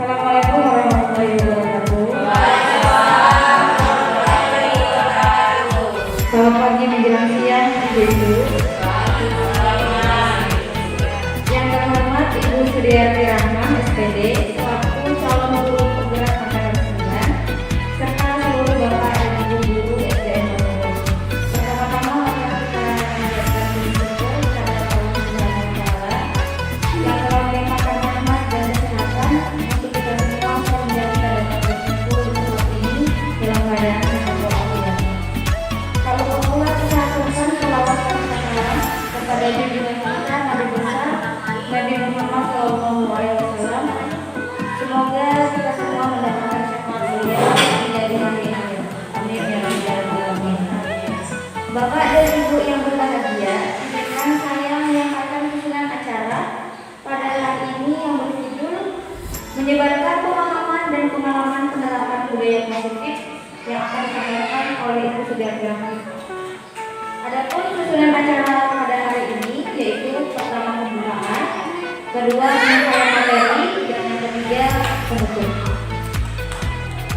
Assalamualaikum warahmatullahi wabarakatuh. Selamat pagi menjelang siang, Ibu-ibu. Yang terhormat Ibu Sudiarti Rahman, SPD, selaku calon guru penggerak angkatan 9, serta seluruh Bapak dan Ibu guru SDN Bogor. Pertama-tama kita panjatkan puji syukur kepada Allah Subhanahu wa Ta'ala yang telah melimpahkan rahmat dan kesehatan untuk kita semua sehingga kita dapat berkumpul seperti ini dalam keadaan sehat walafiat. Kalau pemula kita aturkan selawat dan salam kepada junjungan kita Nabi besar Nabi Muhammad SAW. Semoga kita semua mendapatkan syafaat beliau hingga di hari akhir. Amin ya rabbal alamin. Bapak dan Ibu yang berbahagia, izinkan saya menyampaikan susunan acara pada hari ini yang berjudul menyebarkan pemahaman dan pengalaman penerapan budaya positif yang akan disampaikan oleh Ibu Sudiarti Rahman. Adapun susunan acara pada hari ini yaitu pertama pembukaan, kedua penyampaian materi, dan yang ketiga penutup.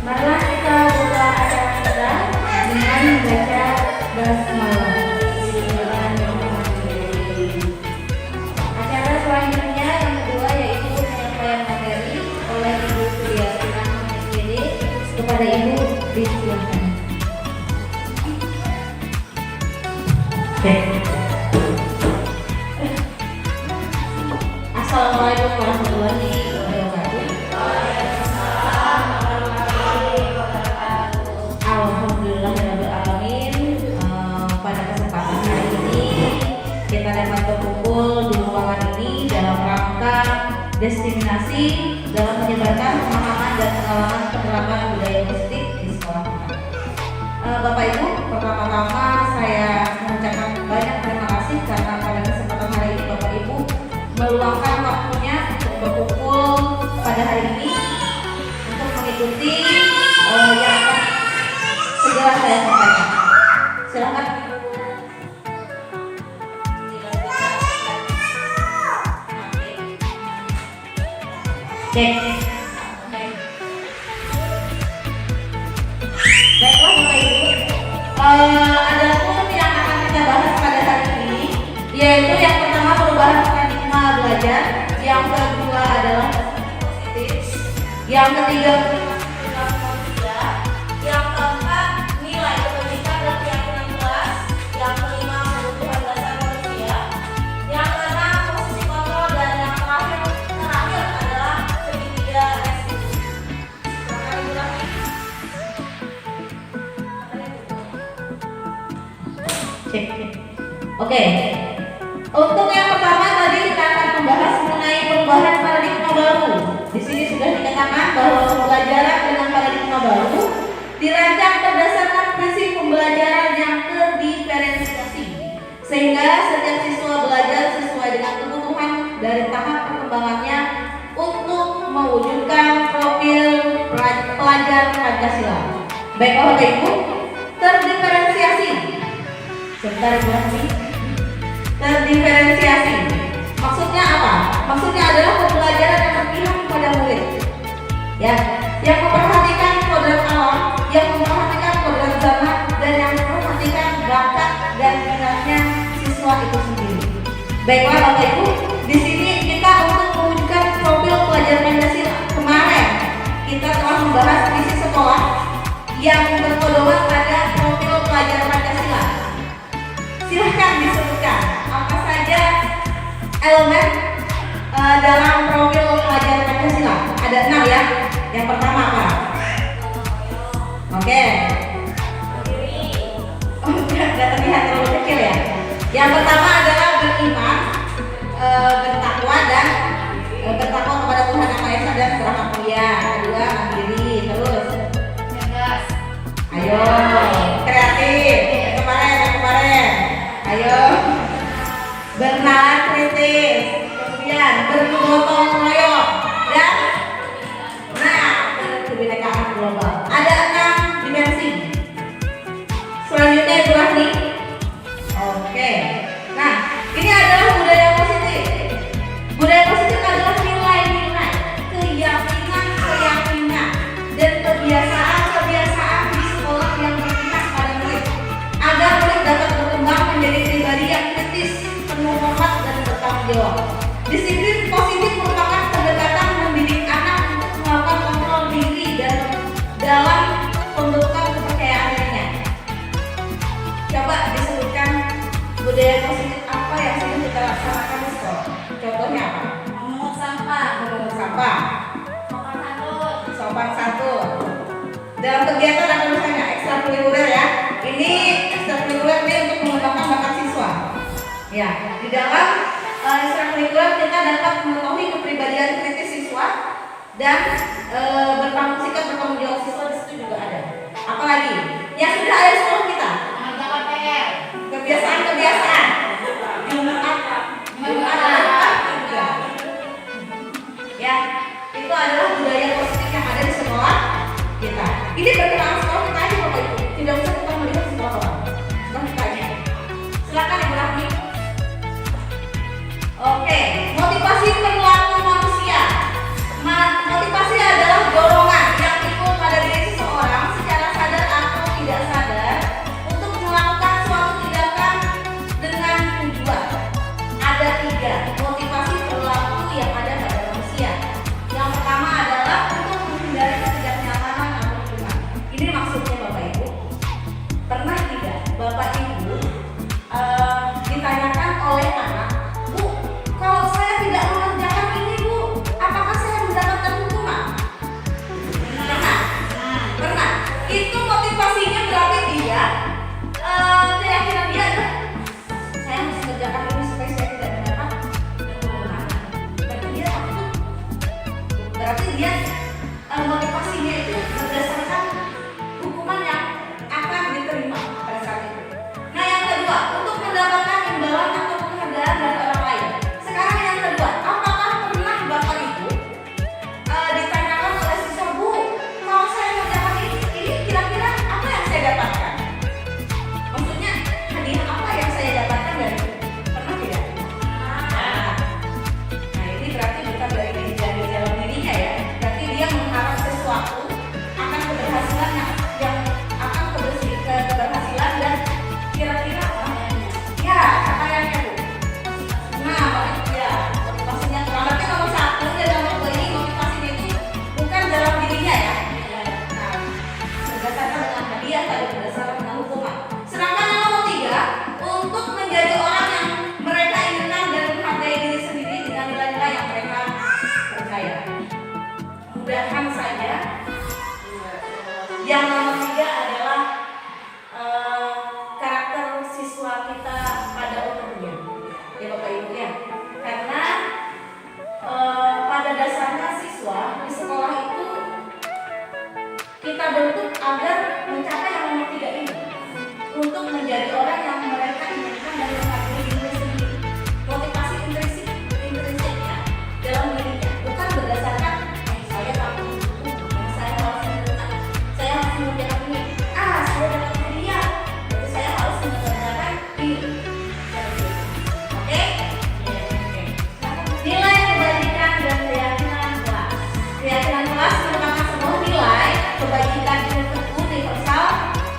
Marilah kita buka acara kita dengan membaca basmalah. Acara selanjutnya yang kedua yaitu penyampaian materi oleh Ibu Sudiarti Rahman SPD kepada Ibu disilakan. Assalamualaikum warahmatullahi wabarakatuh. Alhamdulillahirrahmanirrahim. Pada kesempatan hari ini kita dapat berkumpul di ruangan ini dalam rangka destinasi dalam menyebarkan pemahaman dan pengalaman penerapan budaya positif di sekolah kita. Bapak Ibu, pertama-tama saya mengucapkan banyak terima kasih karena pada kesempatan hari ini Bapak Ibu meluangkan waktunya untuk berkumpul pada hari ini untuk mengikuti yang segera saya sampaikan. Silakan. Cek. Baiklah Bapak Ibu, ada pun yang akan kita bahas pada hari ini, yaitu yang pertama perubahan paradigma belajar, yang kedua adalah positif, yang ketiga manusia, yang keempat nilai kebajikan dan keyakinan kelas, yang kelima kebutuhan dasar manusia, yang keenam posisi kontrol, dan yang terakhir adalah segitiga restitusi. Oke. Untuk yang pertama tadi kita akan membahas mengenai perubahan paradigma baru. Di sini sudah dikatakan bahwa pembelajaran dengan paradigma baru dirancang berdasarkan prinsip pembelajaran yang terdiferensiasi, sehingga setiap siswa belajar sesuai dengan kebutuhan dari tahap perkembangannya untuk mewujudkan profil pelajar Pancasila. Baiklah Bapak Ibu, terdiferensiasi. Sebentar berarti terdiferensiasi. Maksudnya apa? Maksudnya adalah pembelajaran yang berpihak kepada murid, ya, yang memperhatikan kodrat alam, yang memperhatikan kodrat zaman, dan yang memperhatikan bakat dan minatnya siswa itu sendiri. Baiklah Bapak Ibu, di sini kita untuk mewujudkan profil pelajar Pancasila. Kemarin kita telah membahas visi sekolah yang berpedoman pada profil pelajar Pancasila. Silahkan disebutkan apa saja elemen dalam profil pelajar Pancasila. Ada 6 ya. Yang pertama apa? Oke. Tidak terlihat terlalu kecil ya. Yang pertama adalah beriman, bertakwa dan bertakwa kepada Tuhan Yang Maha Esa dan serahkan mulia. Kedua mandiri, terus cerdas. Ayo, kreatif. Kemarin. Ayo, bernalar kritis, kemudian bergotong royong, dan kebinekaan global. Ada 6 dimensi. Selanjutnya Ibu Rahmi. Oke. Nah, dalam ekstrakurikuler kita dapat mengetahui kepribadian kritis siswa dan bertanggung jawab siswa di situ juga ada. Apalagi yang sudah ada di sekolah kita, kebiasaan ya, itu adalah budaya positif yang ada di sekolah kita. Ini berkenaan sekolah kita aja Bapak Ibu, tidak usah kita melihat sekolah orang, sekolah kita aja. Silakan Ibu Rahmi. Oke, motivasi perilaku manusia. Motivasi adalah dorongan yang timbul pada diri seseorang secara sadar atau tidak sadar untuk melakukan suatu tindakan dengan tujuan. Ada 3 motivasi perilaku yang ada pada manusia. Yang pertama adalah untuk menghindari ketidaknyamanan atau lingkungan. Ini maksudnya Bapak Ibu. Pernah tidak Bapak Ibu ditanyakan oleh anak, Bu, kalau saya tidak mengerjakan ini Bu, apakah saya mendapatkan hukuman? Pernah. Itu motivasinya berarti dia keyakinan dia adalah saya harus mengerjakan ini supaya saya tidak mendapat hukuman. Berarti dia takut. Berarti dia motivasinya itu berdasarkan hukuman yang akan diterima pada saat itu. Nah yang kedua, untuk mendapatkan imbalan atau penghargaan dari orang lain. Sekarang yang kedua, apakah pernah Bapak Ibu ditanyakan oleh siswa, Bu, kalau saya mengerjakan ini kira-kira apa yang saya dapatkan? Maksudnya hadiah apa yang saya dapatkan dari itu? Pernah tidak? Nah ini berarti bukan dari dalam dirinya ya. Berarti dia mengharap sesuatu akan keberhasilan yang akan keberhasilan dan kira-kira apa? Ya, capaiannya Bu. Nah, ya, motivasinya berarti nomor 1 dan nomor 2 ini motivasinya itu bukan dalam dirinya ya. Nah, berdasarkan dengan hadiah tadi, berdasarkan dengan hukuman. Sedangkan yang nomor 3 untuk menjadi orang yang mereka inginkan dan menghargai diri sendiri dengan nilai-nilai yang mereka percaya. Mudahan saja. Yang nomor 3 adalah karakter siswa kita pada umumnya, ya Bapak Ibu ya. Karena pada dasarnya siswa di sekolah itu kita bentuk agar mencapai yang nomor 3 ini, untuk menjadi orang yang mereka inginkan dan menghargai diri sendiri. Motivasi intrinsiknya dalam dirinya, bukan berdasarkan saya takut itu, saya harus mengerjakan, saya harus mengerjakan ini, saya dapat hadiah, berarti saya harus mengerjakan ini. Oke? Nilai kebajikan dan keyakinan kelas. Keyakinan kelas merupakan sebuah nilai kebajikan universal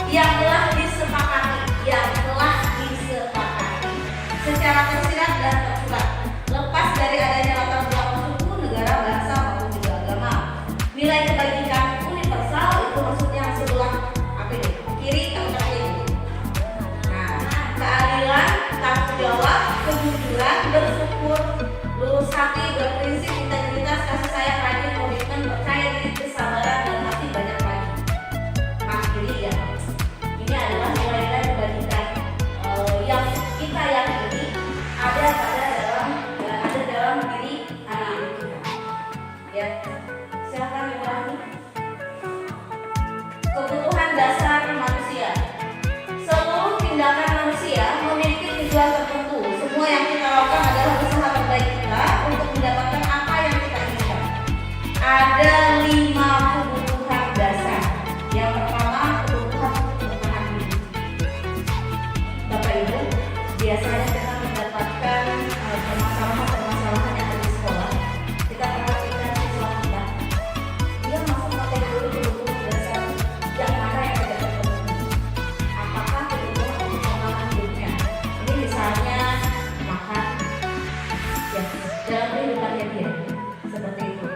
yang telah disepakati secara tersirat dan tersurat, lepas dari adanya latar belakang suku, negara, bahasa maupun juga agama. Nilai kebajikan universal itu maksudnya sebelah apa ini? Kiri atau ini. Nah, keadilan, tanggung jawab, kejujuran, bersyukur, lurus hati, berprinsip, integritas, kasih sayang, rajin, komitmen, percaya diri, kesabaran, dan masih banyak lagi. Akhirnya ya, ini adalah nilai-nilai kebajikan yang kita yakini ada dalam diri anak-anak kita. Ya, silakan Ibu Rahmi. Kebutuhan dasar manusia. Seluruh tindakan manusia memiliki tujuan tertentu. Semua yang kita lakukan adalah usaha terbaik kita untuk mendapatkan apa yang kita inginkan. Ada 5 kebutuhan dasar. Yang pertama, kebutuhan bertahan hidup. Bapak Ibu, biasanya kita mendapatkan permasalahan yang ada di sekolah. Kita perhatikan siswa kita, dia masuk kategori kebutuhan dasar yang mana yang tidak terpenuhi. Apakah kebutuhan untuk bertahan hidupnya? Ini misalnya makan, ya dalam kehidupannya dia seperti itu.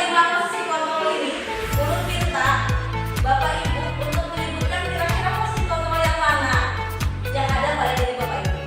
menerima posisi kontrol ini, turut minta Bapak Ibu untuk menyebutkan kira-kira posisi kontrol yang mana yang ada pada diri Bapak Ibu.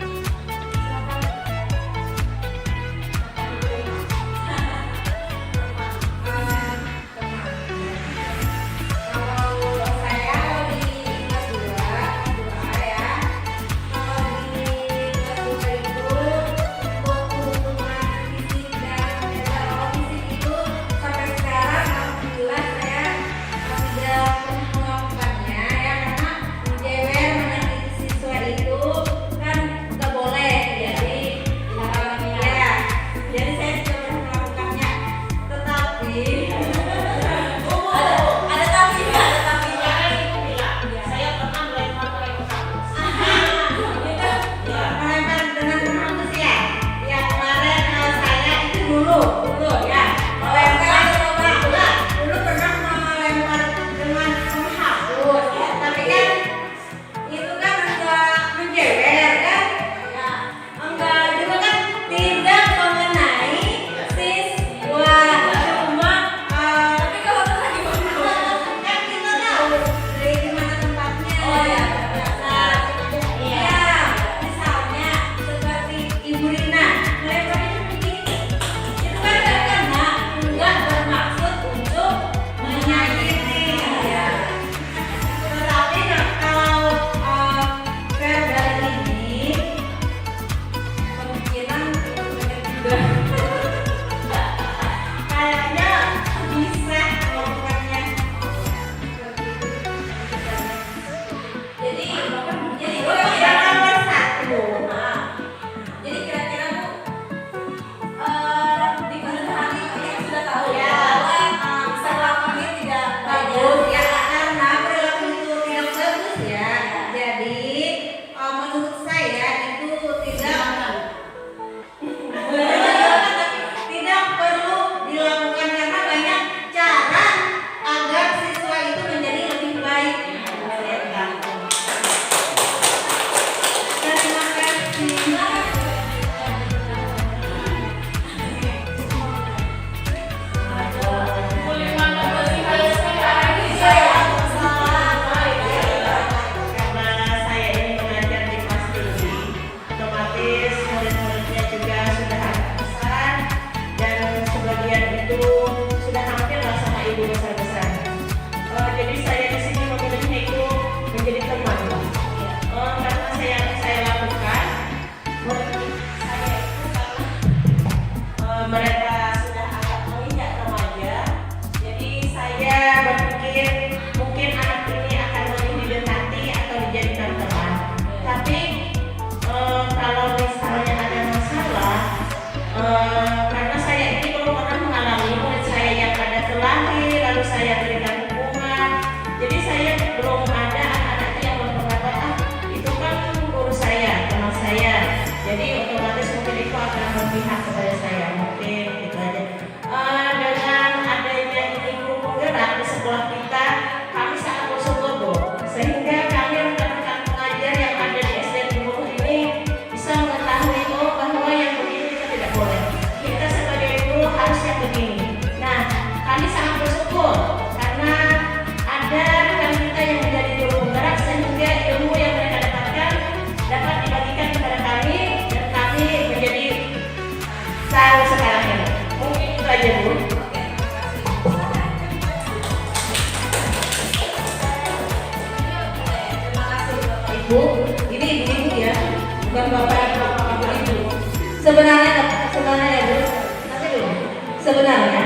Sebenarnya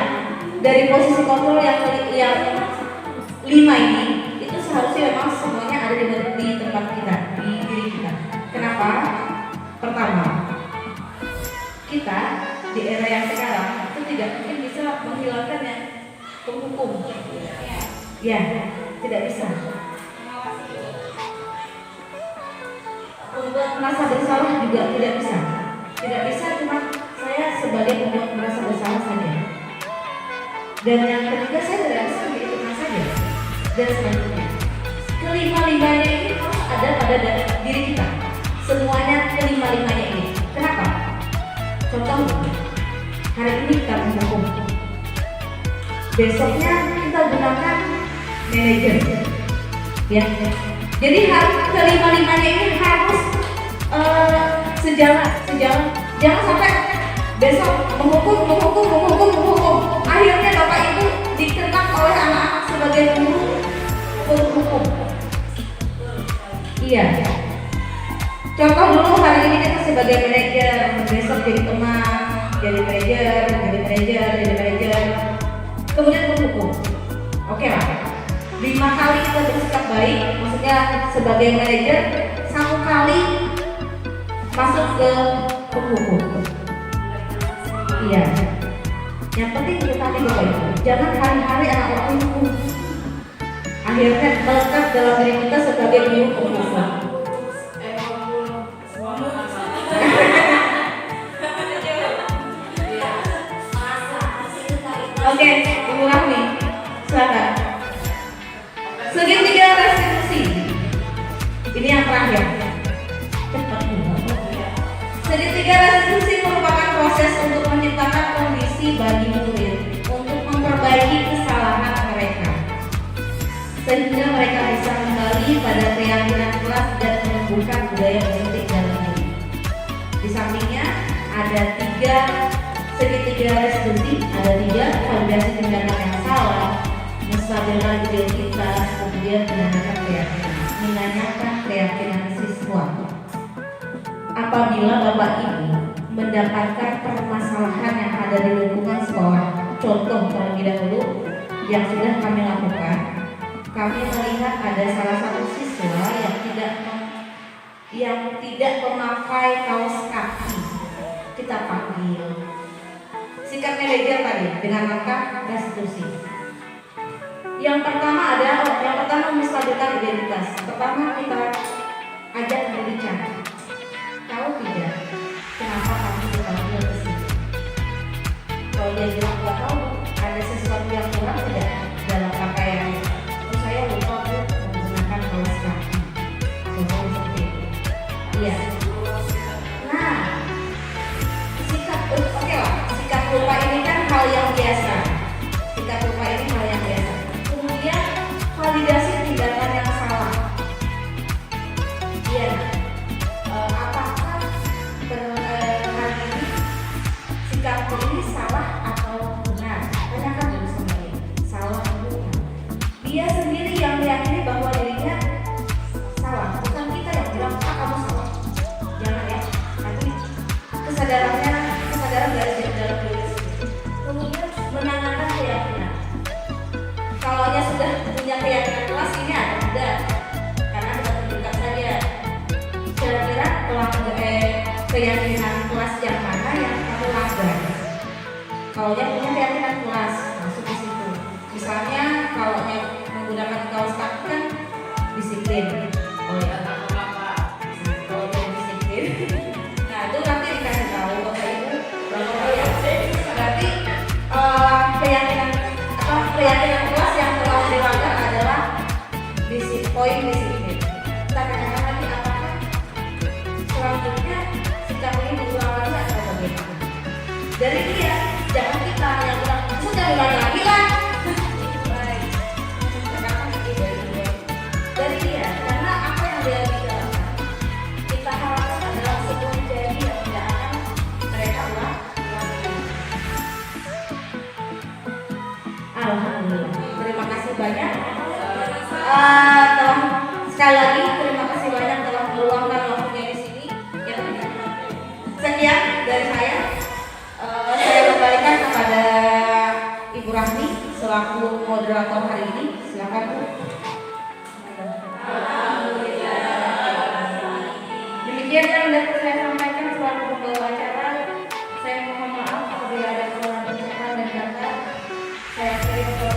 dari posisi kontrol yang 5 ini itu seharusnya memang semuanya ada di tempat kita, di diri kita. Kenapa? Pertama, kita di era yang sekarang itu tidak mungkin bisa menghilangkan yang penghukum. Ya, tidak bisa. Untuk merasa bersalah juga tidak bisa. Tidak bisa cuma saya sebagai pembuat merasa bersalah saja. Dan yang ketiga saya tidak bisa menjadi pernah saja. Dan selanjutnya, kelima-limanya ini harus ada pada diri kita. Semuanya kelima-limanya ini. Kenapa? Contoh, hari ini kita menghukum. besoknya kita gunakan manajer, ya. Jadi kelima-limanya ini harus sejalan. Jangan sampai besok menghukum. Akhirnya Bapak Ibu dikenal oleh anak-anak sebagai guru penghukum. Iya. Contoh dulu hari ini kita sebagai manajer, besok jadi teman, jadi manajer, kemudian penghukum. Oke lah. 5 kali kita bersikap baik, maksudnya sebagai manajer, 1 kali masuk ke penghukum. Iya. Yang penting kita Bapak Ibu, jangan hari-hari anak orang hukum. Akhirnya melekat dalam diri kita sebagai guru penghukum. Oke, Ibu Rahmi, silakan. Segitiga restitusi. Ini yang terakhir. Cepat. Segitiga restitusi merupakan proses untuk menciptakan kondisi bagi murid untuk memperbaiki kesalahan mereka, sehingga mereka bisa kembali pada keyakinan kelas dan menumbuhkan budaya politik dalam diri. Di sampingnya ada 3 segitiga restitusi, ada 3 validasi tindakan yang salah, menstabilkan identitas, kemudian menanyakan keyakinan siswa. Apabila Bapak Ibu mendapatkan permasalahan yang ada di lingkungan sekolah, contoh terlebih dahulu yang sudah kami lakukan, kami melihat ada salah satu siswa yang tidak memakai kaos kaki. Kita panggil. Sikap manajer tadi dengan langkah restitusi. Yang pertama menstabilkan identitas. Pertama kita ajak berbicara. Tahu tidak kenapa kamu dipanggil ke sini? Kalau dia bilang nggak tahu, ada sesuatu yang kurang tidak dalam pakaian. Saya lupa menggunakan kaos kaki. Seperti itu. Iya. Nah, sikap lupa ini kan hal yang biasa. Kemudian validasi tindakan yang salah. Iya. Apakah hari ini sikap ini salah atau benar? Tanyakan dulu sama dia. Salah atau benar? Dia sendiri yang meyakini bahwa dirinya salah, bukan kita yang bilang kamu salah. Jangan ya. Nanti kesadaran dari dalam diri. Kemudian menanyakan keyakinan. Kalau dia sudah punya keyakinan kelas ini ada tidak? Karena kita tunjukkan saja. Kira-kira keyakinan kelas yang mana yang kamu langgar? Kalau dia punya keyakinan kelas, masuk ke situ. Misalnya kalau dia menggunakan kaos kaki kan disiplin. Kalau dia disiplin, nah itu nanti dikasih tahu Bapak Ibu. Berarti keyakinan kelas yang telah dilanggar adalah poin disiplin. Kita tanyakan lagi apakah selanjutnya sikap ini diulang lagi atau bagaimana? Dari dia, jangan kita yang bilang sudah ulang lagi lah. Dari dia, karena apa yang dia bicarakan kita harapkan adalah sebuah kejadian yang tidak akan mereka ulang lagi. Alhamdulillah. Terima kasih banyak. Sekali lagi terima kasih banyak telah meluangkan waktunya di sini. Sekian dari saya. Saya kembalikan kepada Ibu Rahmi selaku moderator hari ini. Silakan Bu. Demikian yang dapat saya sampaikan selaku pembawa acara. Saya mohon maaf apabila ada kesalahan ucapan dan kata. Saya kirim ke